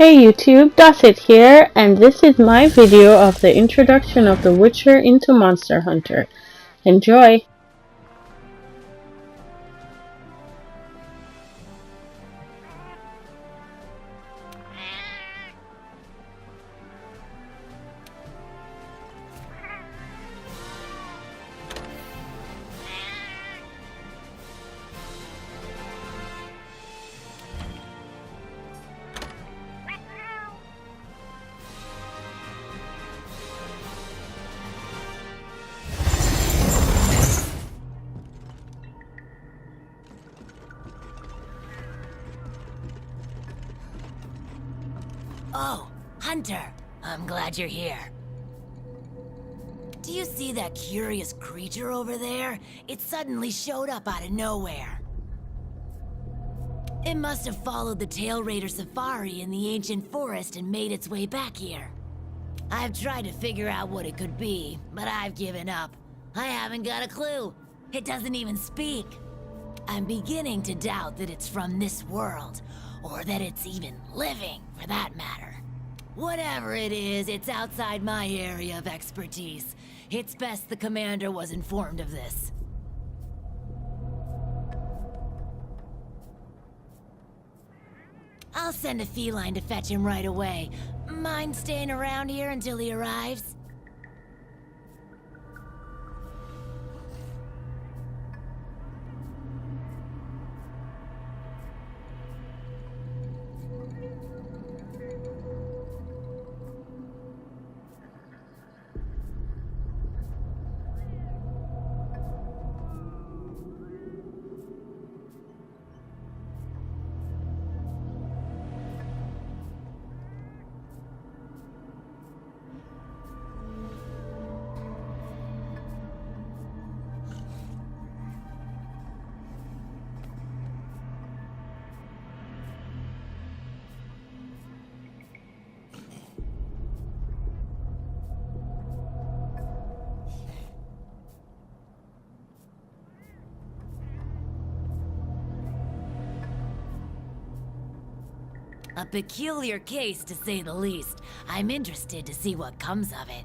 Hey YouTube, Dosset here, and this is my video of the introduction of the Witcher into Monster Hunter. Enjoy! Oh, Hunter, I'm glad you're here. Do you see that curious creature over there? It suddenly showed up out of nowhere. It must have followed the Tail Raider safari in the ancient forest and made its way back here. I've tried to figure out what it could be, but I've given up. I haven't got a clue. It doesn't even speak. I'm beginning to doubt that it's from this world, or that it's even living, for that matter. Whatever it is, it's outside my area of expertise. It's best the commander was informed of this. I'll send a feline to fetch him right away. Mind staying around here until he arrives? A peculiar case, to say the least. I'm interested to see what comes of it.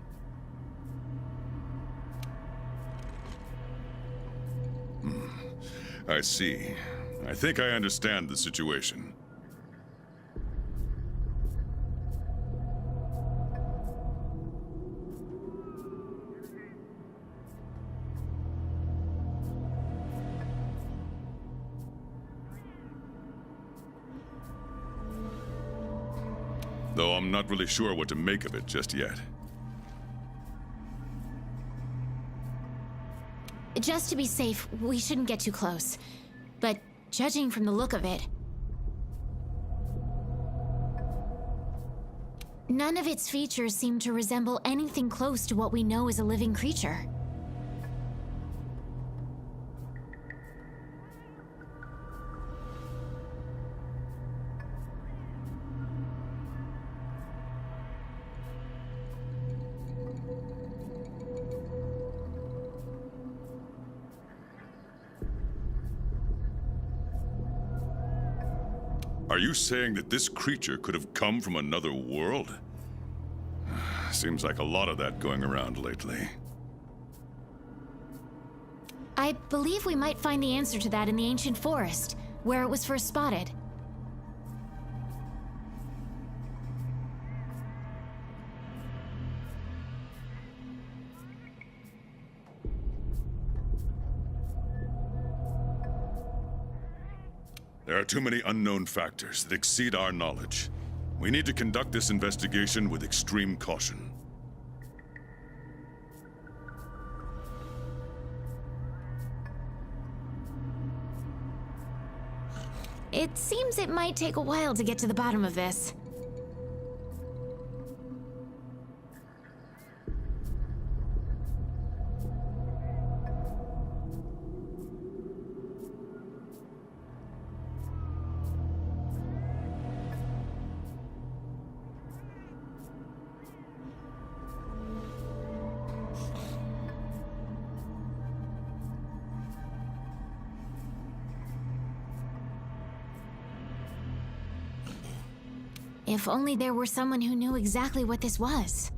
I see. I think I understand the situation. Though I'm not really sure what to make of it just yet. Just to be safe, we shouldn't get too close. But judging from the look of it, none of its features seem to resemble anything close to what we know is a living creature. Are you saying that this creature could have come from another world? Seems like a lot of that going around lately. I believe we might find the answer to that in the ancient forest, where it was first spotted. There are too many unknown factors that exceed our knowledge. We need to conduct this investigation with extreme caution. It seems it might take a while to get to the bottom of this. If only there were someone who knew exactly what this was.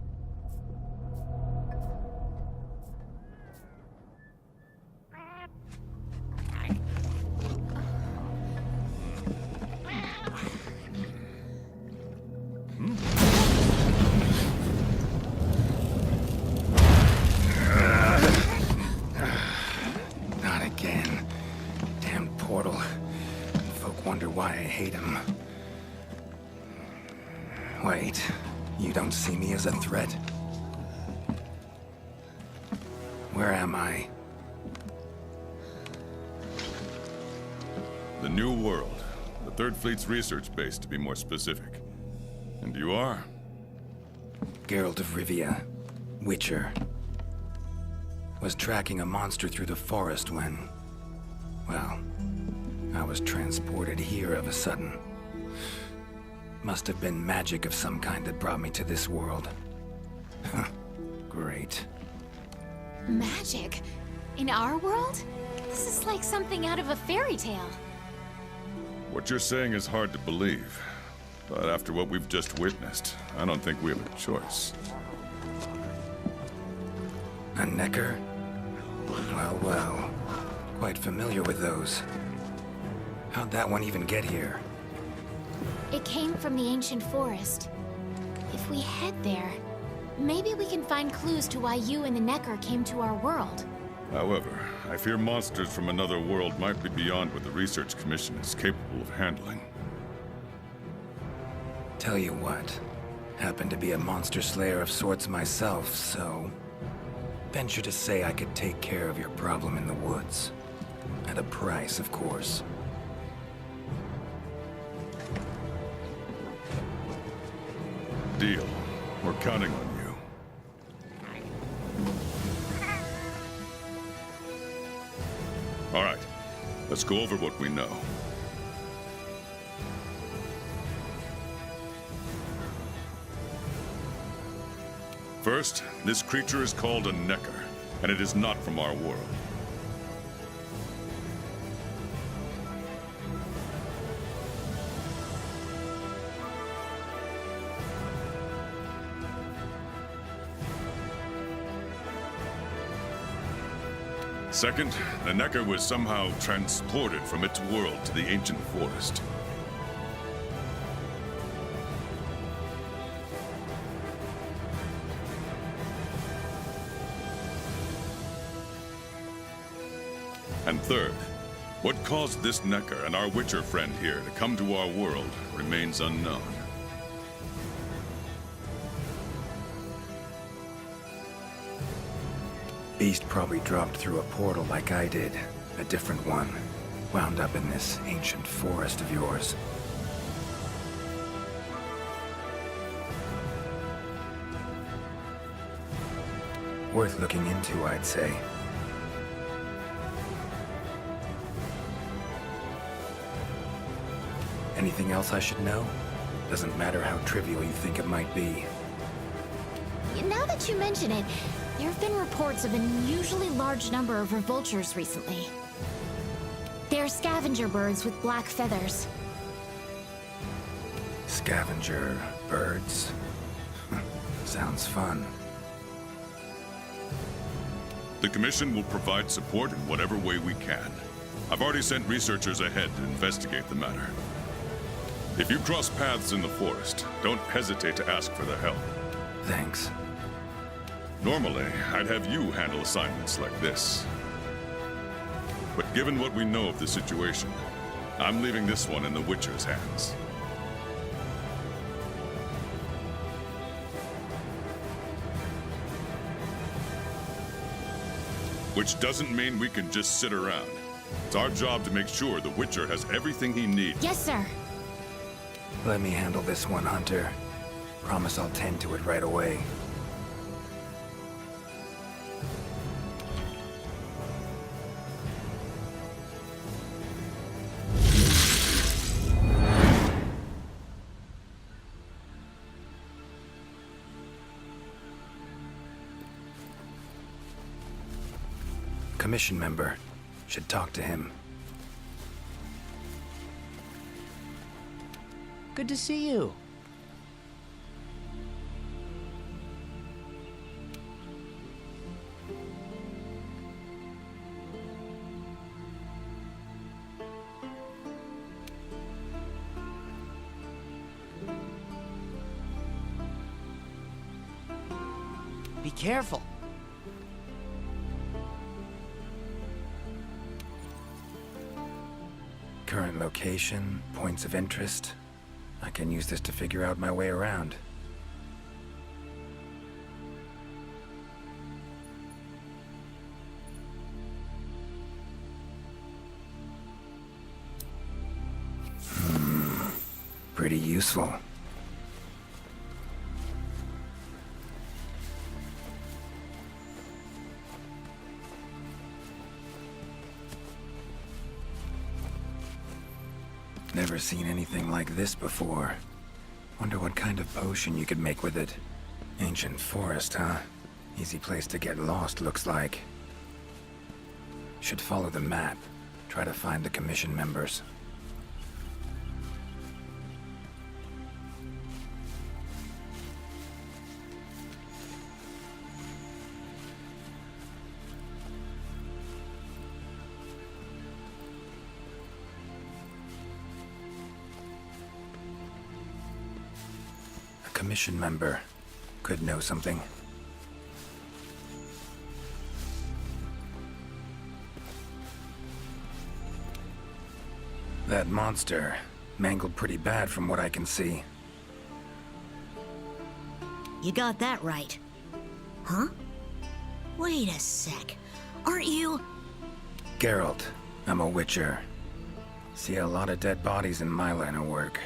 Not again. Damn portal. Folk wonder why I hate him. Wait, you don't see me as a threat? Where am I? The New World. The Third Fleet's research base, to be more specific. And you are? Geralt of Rivia, Witcher. Was tracking a monster through the forest when... well, I was transported here of a sudden. Must have been magic of some kind that brought me to this world. Great. Magic? In our world? This is like something out of a fairy tale. What you're saying is hard to believe. But after what we've just witnessed, I don't think we have a choice. A Necker? Well, well. Quite familiar with those. How'd that one even get here? It came from the ancient forest. If we head there, maybe we can find clues to why you and the Necker came to our world. However, I fear monsters from another world might be beyond what the Research Commission is capable of handling. Tell you what, happen to be a monster slayer of sorts myself, so... venture to say I could take care of your problem in the woods. At a price, of course. Deal. We're counting on you. All right. Let's go over what we know. First, this creature is called a Necker, and it is not from our world. Second, the Necker was somehow transported from its world to the ancient forest. And third, what caused this Necker and our Witcher friend here to come to our world remains unknown. Beast probably dropped through a portal like I did. A different one. Wound up in this ancient forest of yours. Worth looking into, I'd say. Anything else I should know? Doesn't matter how trivial you think it might be. Now that you mention it, there have been reports of an unusually large number of revoltures recently. They're scavenger birds with black feathers. Scavenger birds? Sounds fun. The Commission will provide support in whatever way we can. I've already sent researchers ahead to investigate the matter. If you cross paths in the forest, don't hesitate to ask for their help. Thanks. Normally, I'd have you handle assignments like this. But given what we know of the situation, I'm leaving this one in the Witcher's hands. Which doesn't mean we can just sit around. It's our job to make sure the Witcher has everything he needs. Yes, sir. Let me handle this one, Hunter. Promise I'll tend to it right away. Commission member. Should talk to him. Good to see you. Be careful. Current location, points of interest. I can use this to figure out my way around. Pretty useful. Never seen anything like this before. Wonder what kind of potion you could make with it. Ancient forest, huh? Easy place to get lost, looks like. Should follow the map. Try to find the commission members. Commission member. Could know something. That monster, mangled pretty bad from what I can see. You got that right. Huh? Wait a sec. Aren't you... Geralt, I'm a witcher. See a lot of dead bodies in my line of work.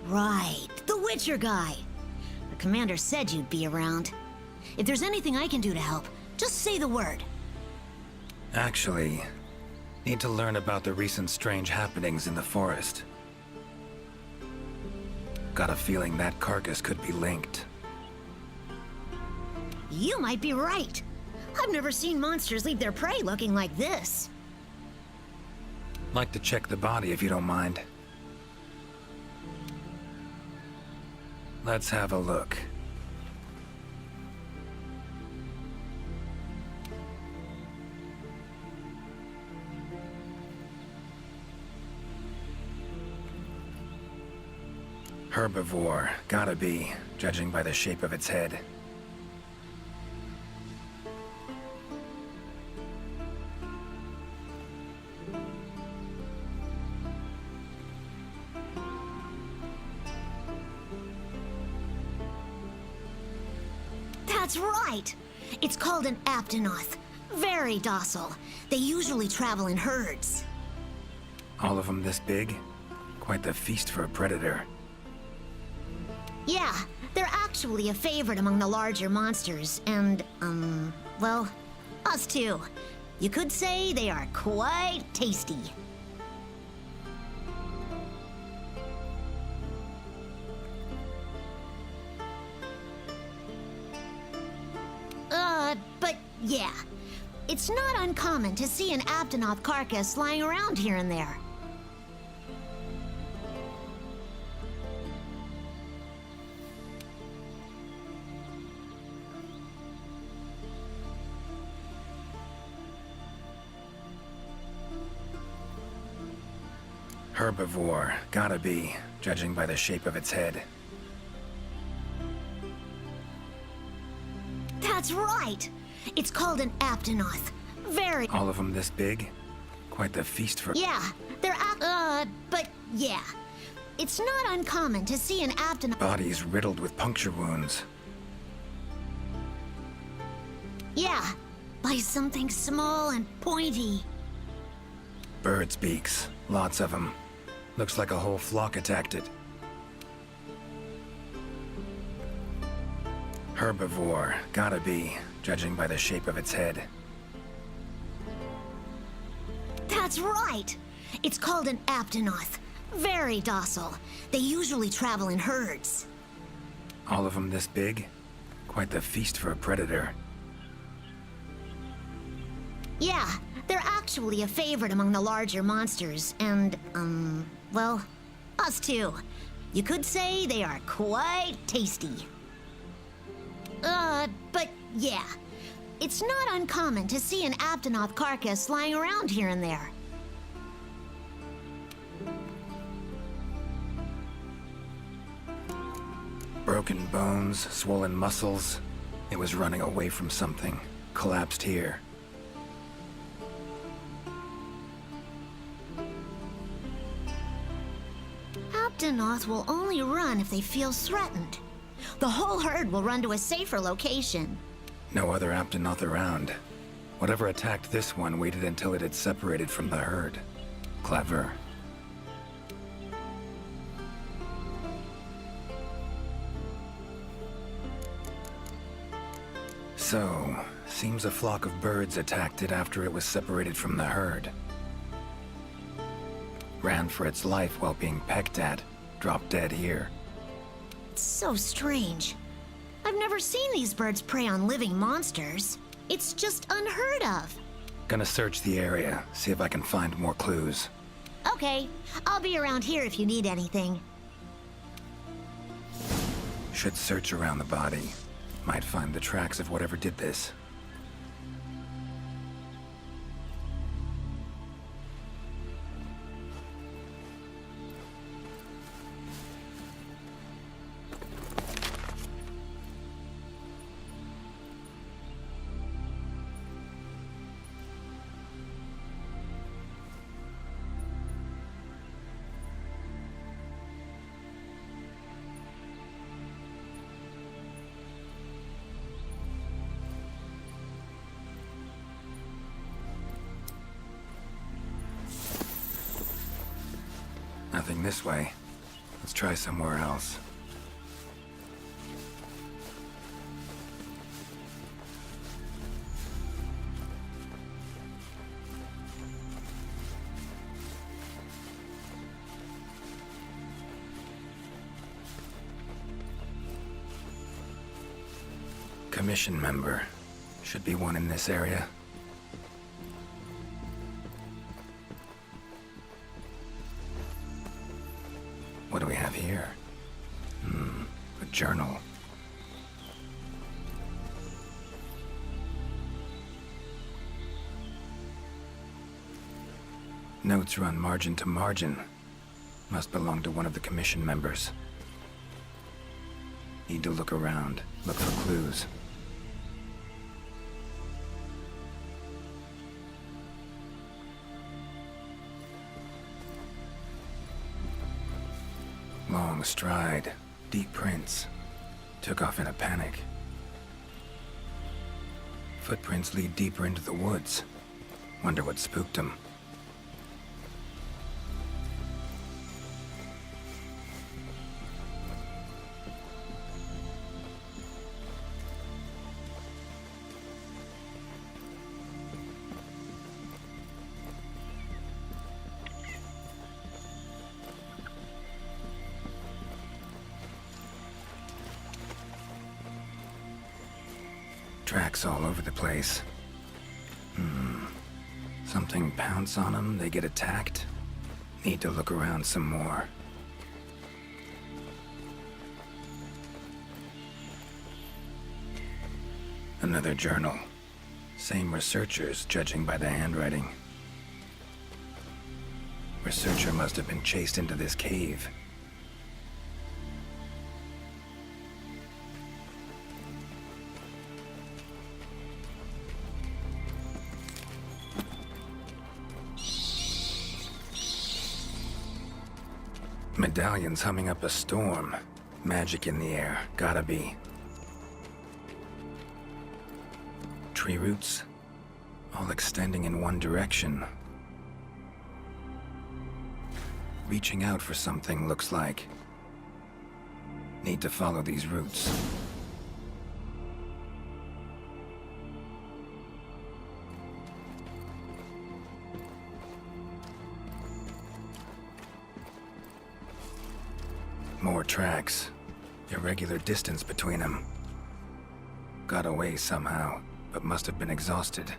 Right, the Witcher guy. The commander said you'd be around. If there's anything I can do to help, just say the word. Actually, need to learn about the recent strange happenings in the forest. Got a feeling that carcass could be linked. You might be right. I've never seen monsters leave their prey looking like this. Like to check the body if you don't mind. Let's have a look. Herbivore, gotta be, judging by the shape of its head. That's right! It's called an aptonoth. Very docile. They usually travel in herds. All of them this big? Quite the feast for a predator. Yeah, they're actually a favorite among the larger monsters, and, well, us too. You could say they are quite tasty. But yeah, it's not uncommon to see an aptonoth carcass lying around here and there. Herbivore, gotta be, judging by the shape of its head. That's right! It's called an aptonoth. Very... All of them this big? Quite the feast for... Yeah, they're but yeah. It's not uncommon to see an aptonoth... Bodies riddled with puncture wounds. Yeah, by something small and pointy. Birds' beaks. Lots of them. Looks like a whole flock attacked it. Herbivore. Gotta be, judging by the shape of its head. That's right! It's called an aptonoth. Very docile. They usually travel in herds. All of them this big? Quite the feast for a predator. Yeah, they're actually a favorite among the larger monsters, and, well, us too. You could say they are quite tasty. But yeah, it's not uncommon to see an aptonoth carcass lying around here and there. Broken bones, swollen muscles. It was running away from something. Collapsed here. Aptonoth will only run if they feel threatened. The whole herd will run to a safer location. No other aptonoth around. Whatever attacked this one waited until it had separated from the herd. Clever. So, seems a flock of birds attacked it after it was separated from the herd. Ran for its life while being pecked at, dropped dead here. It's so strange. I've never seen these birds prey on living monsters. It's just unheard of. Gonna search the area, see if I can find more clues. Okay, I'll be around here if you need anything. Should search around the body. Might find the tracks of whatever did this. Nothing this way. Let's try somewhere else. Commission member. Should be one in this area. What do we have here? A journal. Notes run margin to margin. Must belong to one of the commission members. Need to look around, look for clues. Long stride, deep prints. Took off in a panic. Footprints lead deeper into the woods. Wonder what spooked him. Tracks all over the place. Something pounce on them, they get attacked. Need to look around some more. Another journal. Same researchers, judging by the handwriting. Researcher must have been chased into this cave. Medallion's humming up a storm. Magic in the air, gotta be. Tree roots, all extending in one direction. Reaching out for something, looks like. Need to follow these roots. More tracks. Irregular distance between them. Got away somehow, but must have been exhausted.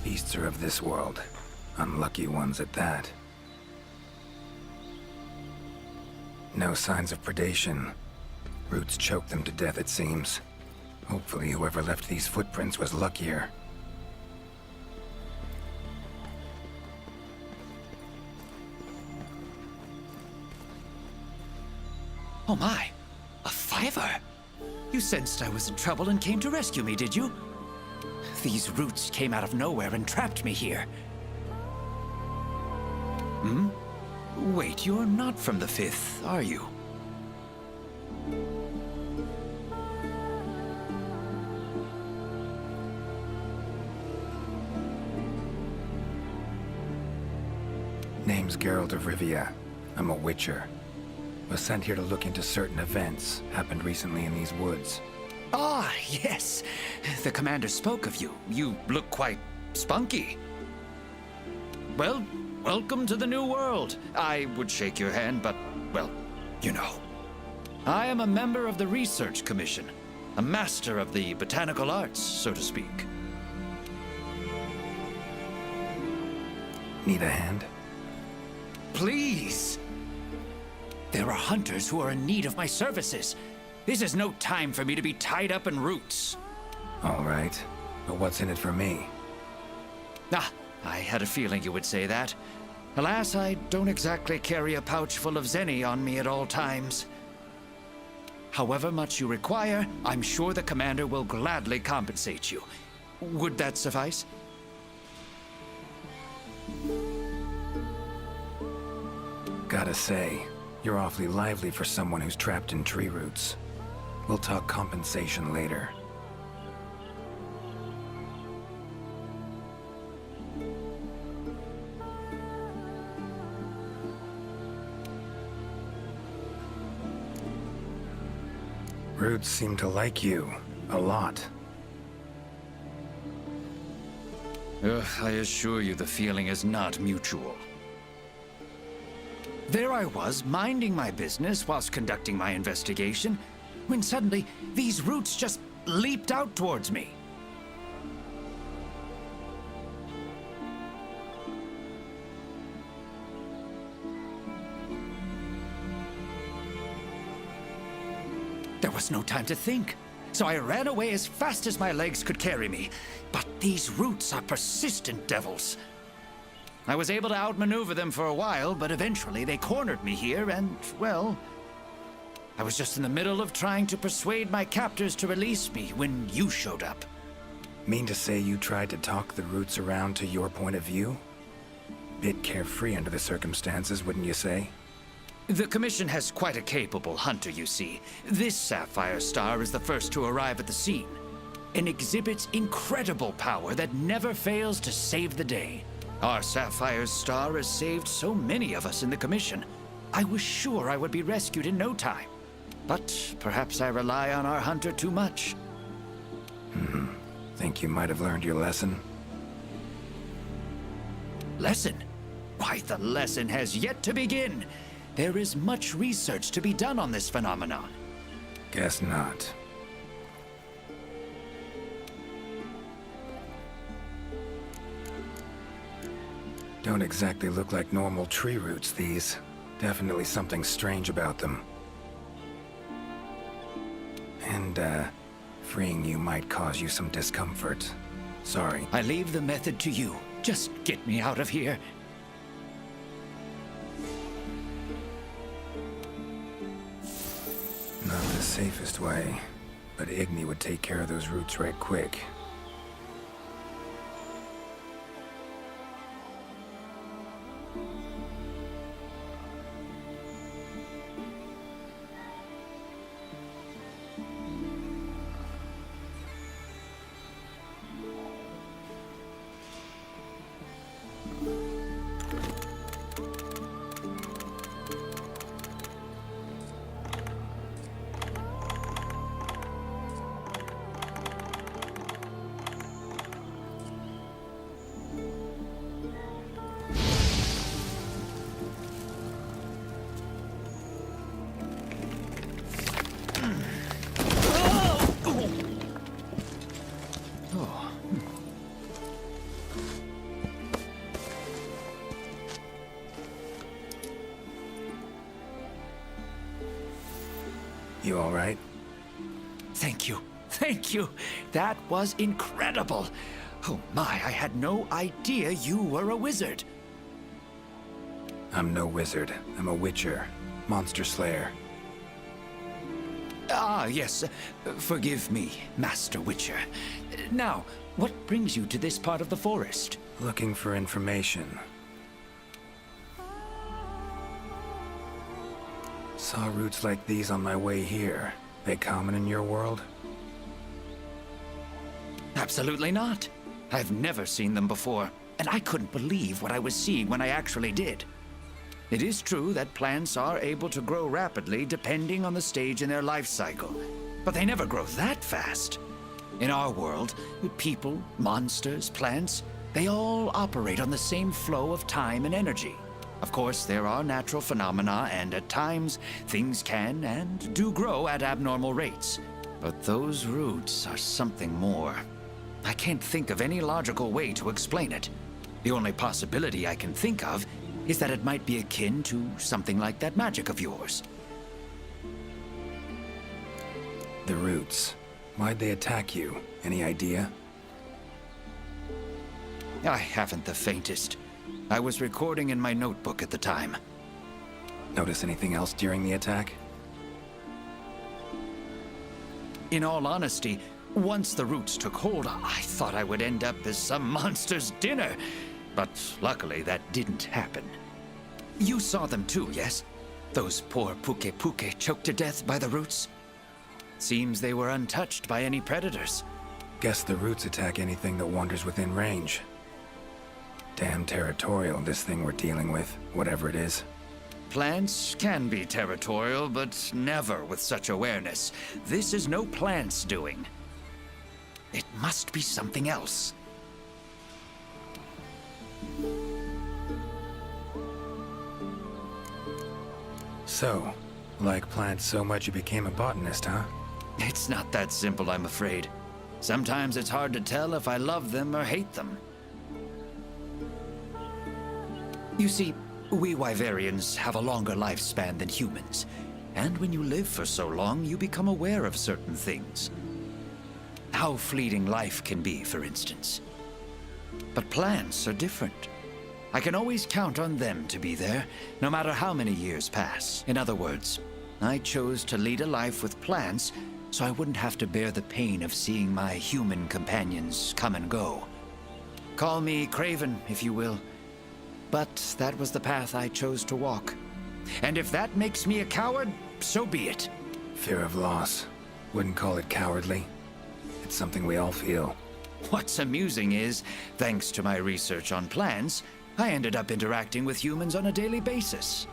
Beasts are of this world. Unlucky ones at that. No signs of predation. Roots choke them to death, it seems. Hopefully whoever left these footprints was luckier. Oh my! A fiver! You sensed I was in trouble and came to rescue me, did you? These roots came out of nowhere and trapped me here. Hmm? Wait, you're not from the 5th, are you? Name's Geralt of Rivia. I'm a Witcher. Was sent here to look into certain events happened recently in these woods. Ah, yes. The commander spoke of you. You look quite spunky. Well, welcome to the new world. I would shake your hand, but, well, you know. I am a member of the Research Commission, a master of the botanical arts, so to speak. Need a hand? Please! There are hunters who are in need of my services. This is no time for me to be tied up in roots. All right, but what's in it for me? Ah, I had a feeling you would say that. Alas, I don't exactly carry a pouch full of zenny on me at all times. However much you require, I'm sure the commander will gladly compensate you. Would that suffice? Gotta say, you're awfully lively for someone who's trapped in tree roots. We'll talk compensation later. Roots seem to like you a lot. I assure you the feeling is not mutual. There I was, minding my business whilst conducting my investigation, when suddenly these roots just leaped out towards me. There was no time to think, so I ran away as fast as my legs could carry me. But these roots are persistent devils. I was able to outmaneuver them for a while, but eventually they cornered me here and, well, I was just in the middle of trying to persuade my captors to release me when you showed up. Mean to say you tried to talk the roots around to your point of view? Bit carefree under the circumstances, wouldn't you say? The Commission has quite a capable hunter, you see. This sapphire star is the first to arrive at the scene, and exhibits incredible power that never fails to save the day. Our sapphire star has saved so many of us in the Commission. I was sure I would be rescued in no time. But perhaps I rely on our hunter too much. Think you might have learned your lesson? Lesson? Why, the lesson has yet to begin. There is much research to be done on this phenomenon. Guess not. Don't exactly look like normal tree roots, these. Definitely something strange about them. And, freeing you might cause you some discomfort. Sorry. I leave the method to you. Just get me out of here. safest way, but Igni would take care of those roots right quick. You all right? Thank you. Thank you. That was incredible. Oh my, I had no idea you were a wizard. I'm no wizard. I'm a witcher. Monster slayer. Ah, yes. Forgive me, Master Witcher. Now, what brings you to this part of the forest? Looking for information. Saw roots like these on my way here. They common in your world? Absolutely not. I've never seen them before, and I couldn't believe what I was seeing when I actually did. It is true that plants are able to grow rapidly depending on the stage in their life cycle, but they never grow that fast. In our world, people, monsters, plants, they all operate on the same flow of time and energy. Of course, there are natural phenomena, and at times, things can and do grow at abnormal rates. But those roots are something more. I can't think of any logical way to explain it. The only possibility I can think of is that it might be akin to something like that magic of yours. The roots. Why'd they attack you? Any idea? I haven't the faintest. I was recording in my notebook at the time. Notice anything else during the attack? In all honesty, once the roots took hold, I thought I would end up as some monster's dinner. But luckily, that didn't happen. You saw them too, yes? Those poor Puke choked to death by the roots? Seems they were untouched by any predators. Guess the roots attack anything that wanders within range. Damn territorial, this thing we're dealing with, whatever it is. Plants can be territorial, but never with such awareness. This is no plant's doing. It must be something else. So, like plants so much you became a botanist, huh? It's not that simple, I'm afraid. Sometimes it's hard to tell if I love them or hate them. You see, we Wyverians have a longer lifespan than humans, and when you live for so long, you become aware of certain things. How fleeting life can be, for instance. But plants are different. I can always count on them to be there, no matter how many years pass. In other words, I chose to lead a life with plants so I wouldn't have to bear the pain of seeing my human companions come and go. Call me craven, if you will. But that was the path I chose to walk. And if that makes me a coward, so be it. Fear of loss. Wouldn't call it cowardly. It's something we all feel. What's amusing is, thanks to my research on plants, I ended up interacting with humans on a daily basis.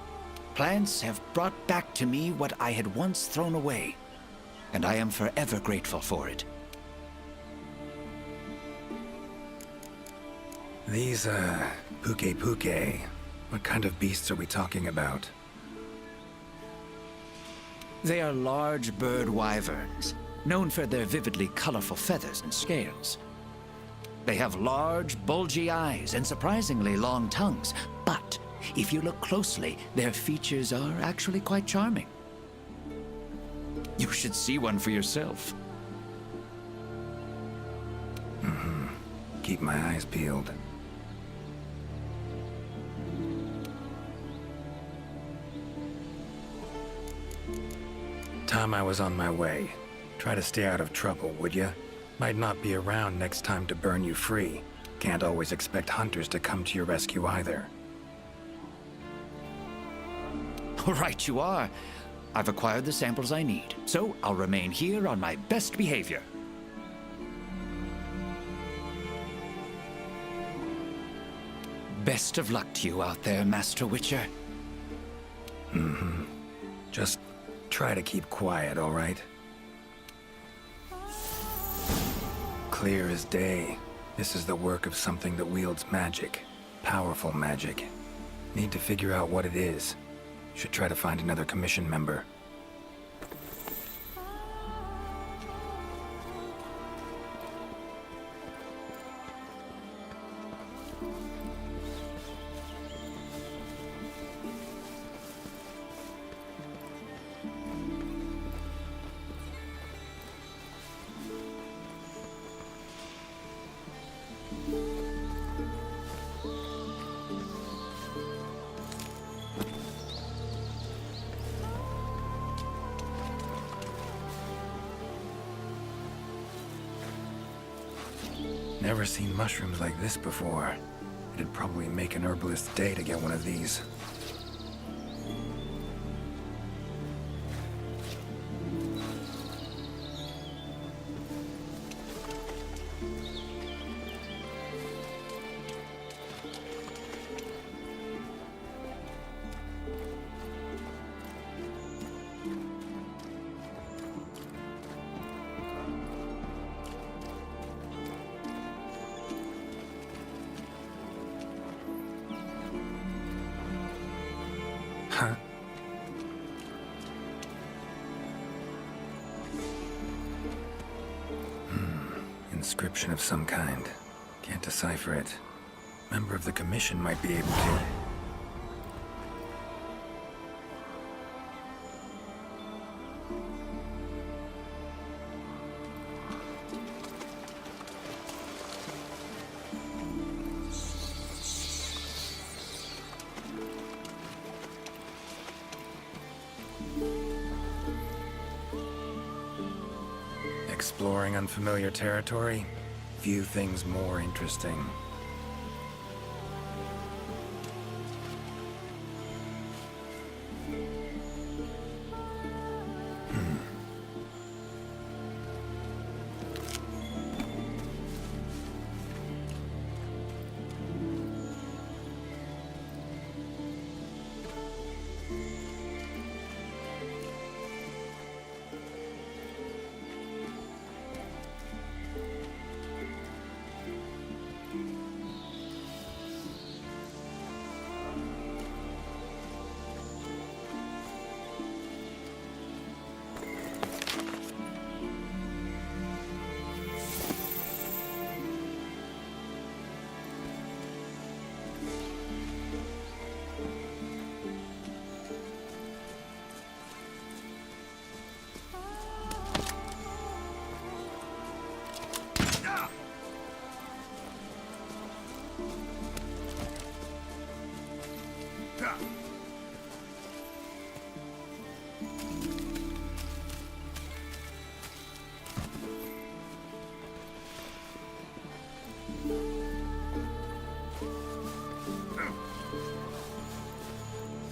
Plants have brought back to me what I had once thrown away, and I am forever grateful for it. These, Puke, what kind of beasts are we talking about? They are large bird wyverns, known for their vividly colorful feathers and scales. They have large, bulgy eyes and surprisingly long tongues, but if you look closely, their features are actually quite charming. You should see one for yourself. Keep my eyes peeled. time I was on my way. Try to stay out of trouble, would ya? Might not be around next time to burn you free. Can't always expect hunters to come to your rescue either. Right you are. I've acquired the samples I need, so I'll remain here on my best behavior. Best of luck to you out there, Master Witcher. Just try to keep quiet, all right? Clear as day. This is the work of something that wields magic. Powerful magic. Need to figure out what it is. Should try to find another commission member. Never seen mushrooms like this before. It'd probably make an herbalist's day to get one of these. Huh? Inscription of some kind. Can't decipher it. Member of the Commission might be able to. Exploring unfamiliar territory? Few things more interesting.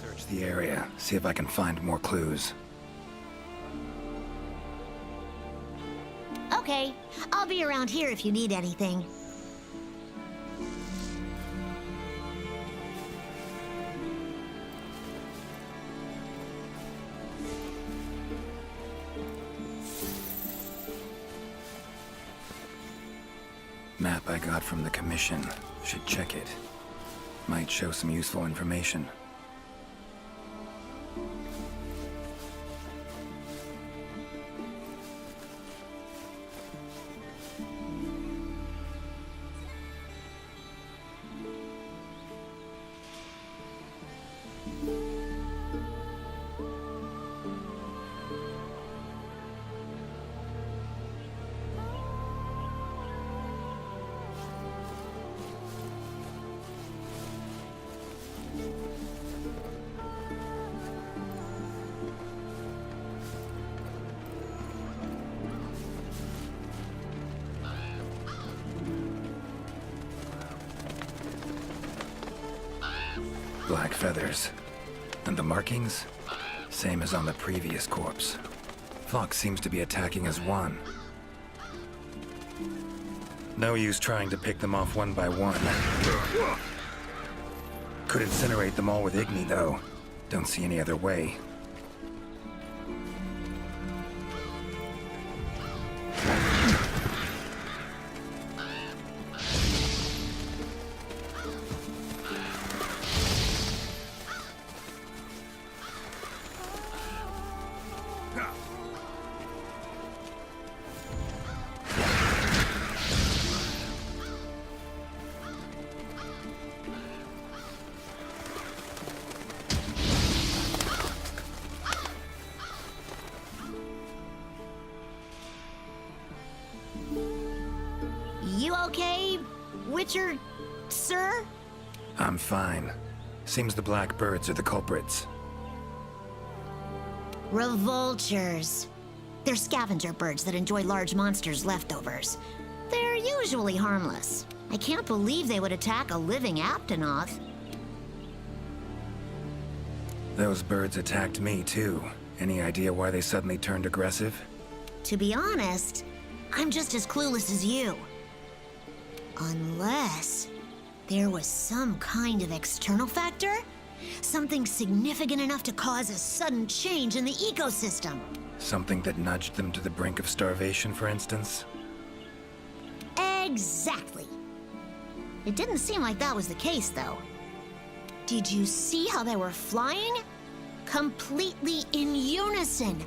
Search the area, see if I can find more clues. Okay, I'll be around here if you need anything. Map I got from the Commission. Should check it. Might show some useful information. Black feathers. And the markings? Same as on the previous corpse. Fox seems to be attacking as one. No use trying to pick them off one by one. Could incinerate them all with Igni, though. Don't see any other way. You okay, Witcher, sir? I'm fine. Seems the black birds are the culprits. Revoltures. They're scavenger birds that enjoy large monsters' leftovers. They're usually harmless. I can't believe they would attack a living Aptonoth. Those birds attacked me, too. Any idea why they suddenly turned aggressive? To be honest, I'm just as clueless as you. Unless there was some kind of external factor? Something significant enough to cause a sudden change in the ecosystem. Something that nudged them to the brink of starvation, for instance? Exactly. It didn't seem like that was the case, though. Did you see how they were flying? Completely in unison.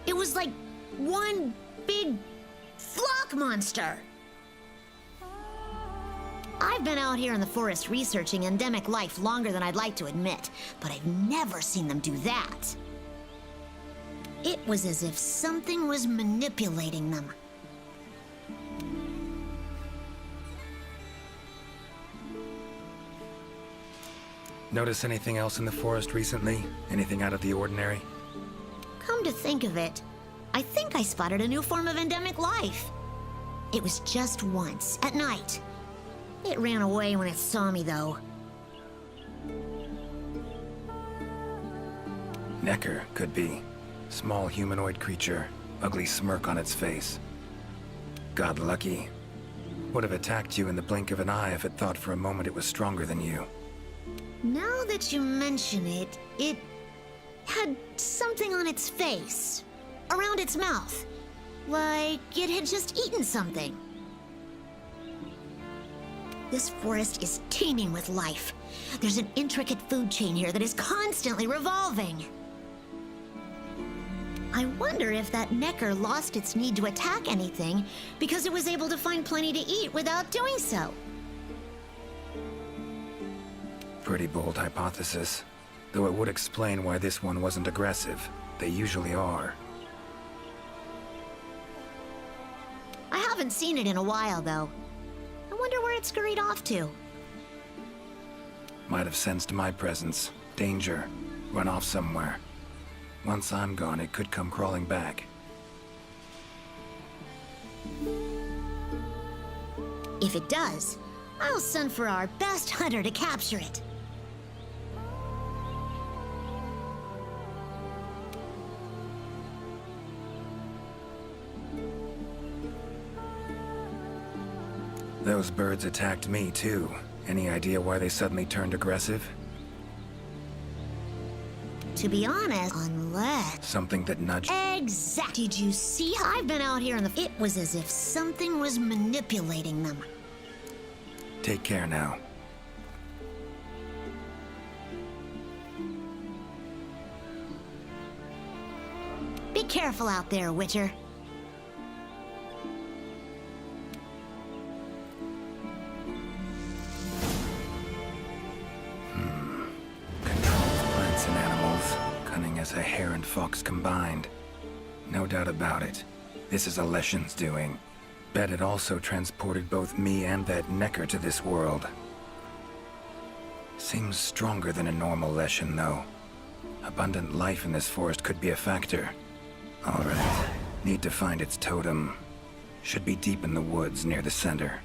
It was like one big flock monster. I've been out here in the forest researching endemic life longer than I'd like to admit, but I've never seen them do that. It was as if something was manipulating them. Notice anything else in the forest recently? Anything out of the ordinary? Come to think of it, I think I spotted a new form of endemic life. It was just once, at night. It ran away when it saw me, though. Necker, could be. Small humanoid creature, ugly smirk on its face. God lucky. Would have attacked you in the blink of an eye if it thought for a moment it was stronger than you. Now that you mention it, it had something on its face, around its mouth, like it had just eaten something. This forest is teeming with life. There's an intricate food chain here that is constantly revolving. I wonder if that Necker lost its need to attack anything because it was able to find plenty to eat without doing so. Pretty bold hypothesis. Though it would explain why this one wasn't aggressive. They usually are. I haven't seen it in a while, though. I wonder where it scurried off to. Might have sensed my presence. Danger. Run off somewhere. Once I'm gone, it could come crawling back. If it does, I'll send for our best hunter to capture it. Those birds attacked me, too. Any idea why they suddenly turned aggressive? To be honest, unless... Something that nudged... Exact. Did you see how I've been out here in the... It was as if something was manipulating them. Take care now. Be careful out there, Witcher. As a hare and fox combined. No doubt about it. This is Alession's doing. Bet it also transported both me and that Necker to this world. Seems stronger than a normal Leshen, though. Abundant life in this forest could be a factor. Alright. Need to find its totem. Should be deep in the woods near the center.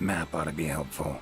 Map ought to be helpful.